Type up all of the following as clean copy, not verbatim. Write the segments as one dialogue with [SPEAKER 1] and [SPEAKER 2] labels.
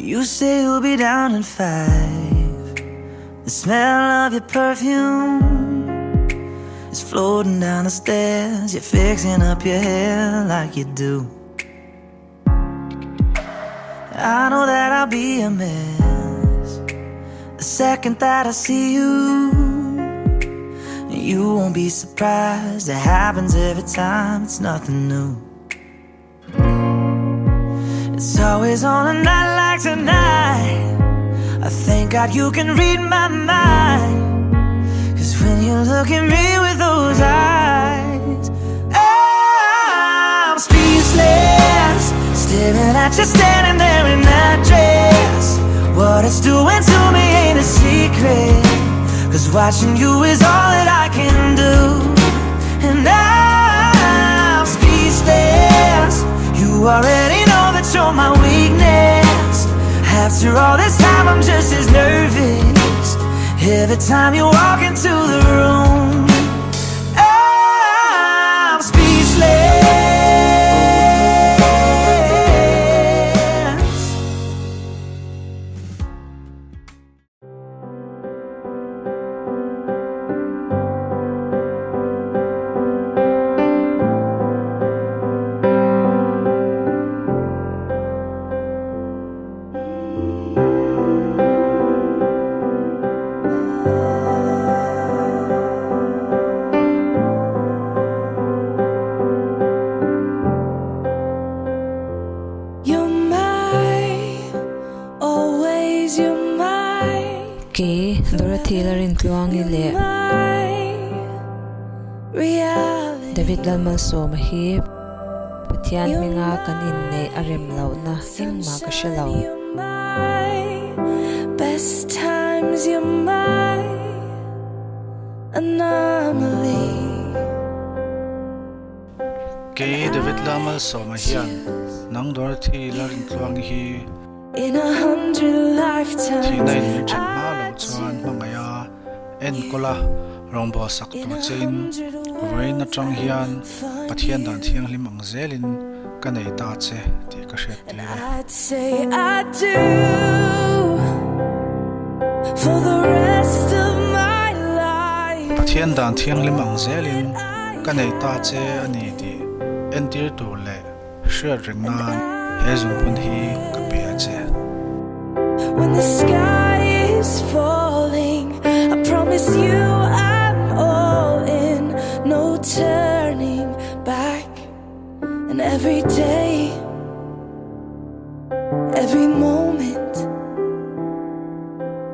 [SPEAKER 1] You say you'll be down in 5. The smell of your perfume is floating down the stairs. You're fixing up your hair like you do. I know that I'll be a mess the second that I see you. You won't be surprised, it happens every time, it's nothing new. It's always on a night like tonight. I thank God you can read my mind, 'cause when you look at me with those eyes, I'm speechless, staring at you standing there in that dress. What it's doing to me ain't a secret, 'cause watching you is all that I can do. And I'm speechless. You already know that you're my weakness. After all this time I'm just as nervous every time you walk into the room. I'm speechless.
[SPEAKER 2] Dorothy la rin tluang ile David lalmal so mahip Pathian minga kan inne arem lau na ingma ka shalaw
[SPEAKER 3] Best times you're my anomaly.
[SPEAKER 4] Ke David lalmal so mahian nang Dorothy la rin tluang hi
[SPEAKER 3] In 100 lifetimes
[SPEAKER 4] Tinay ni Chen Malo chuan mangaya en kola rongbo sak tu chin Rain na trang hian Pathian dan thiang lim ang zelin kanei ta che ti ka hret ti
[SPEAKER 3] I'd say I do for the rest of my life.
[SPEAKER 4] Pathian dan thiang lim ang zelin kanei ta che ani ti en tir tu le shria ring nan he zung pun hi ka pe che
[SPEAKER 3] When the sky is falling, I promise you I'm all in, no turning back. And every day, every moment,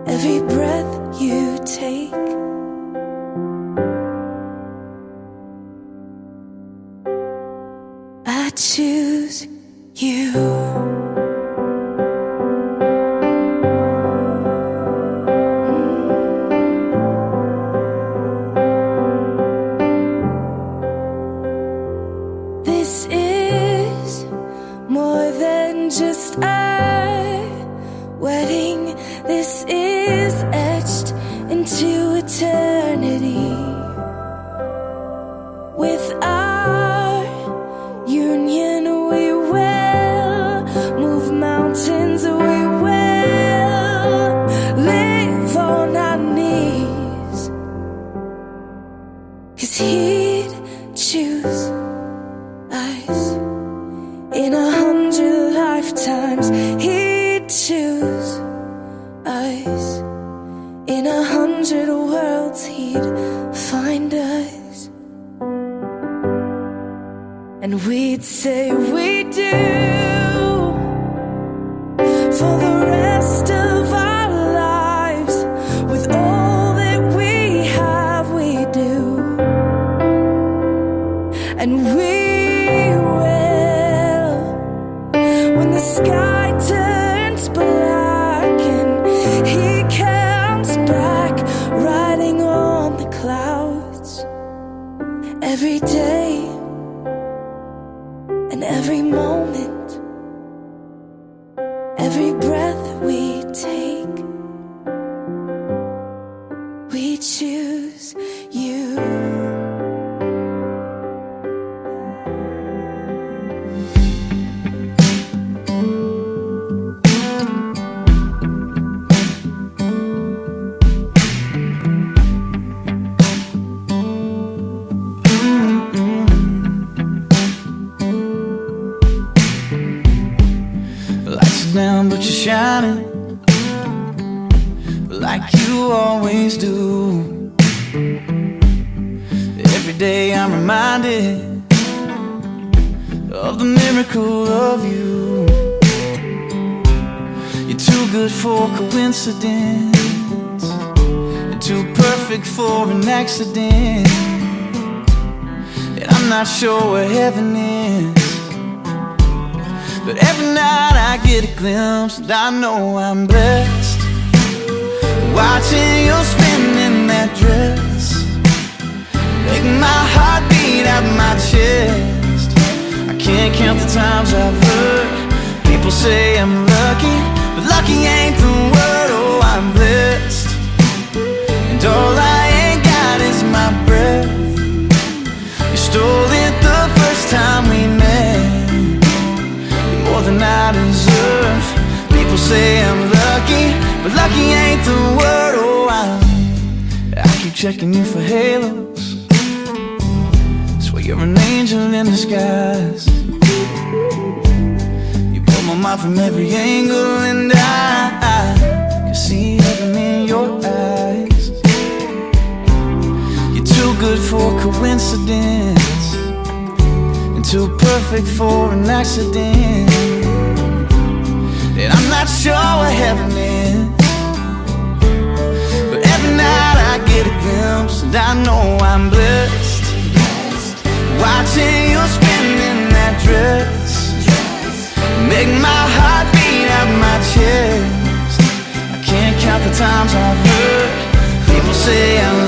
[SPEAKER 3] every breath you take, I choose you.
[SPEAKER 1] you always do. Every day I'm reminded of the miracle of you. You're too good for coincidence and too perfect for an accident. And I'm not sure where heaven is, but every night I get a glimpse and I know I'm blessed. Watching you spin in that dress, make my heart beat out my chest. I can't count the times I've heard people say I'm lucky, but lucky ain't the word. Oh, I'm blessed, and all I ain't got is my breath. You stole it the first time we met, more than I deserve. People say I'm lucky, but lucky ain't the word. Oh, I keep checking you for halos, swear you're an angel in disguise. You blow my mind from every angle, and I can see heaven in your eyes. You're too good for coincidence and too perfect for an accident. And I'm not sure what heaven is, but every night I get a glimpse and I know I'm blessed. Watching you spin in that dress, make my heart beat out my chest. I can't count the times I've heard people say I'm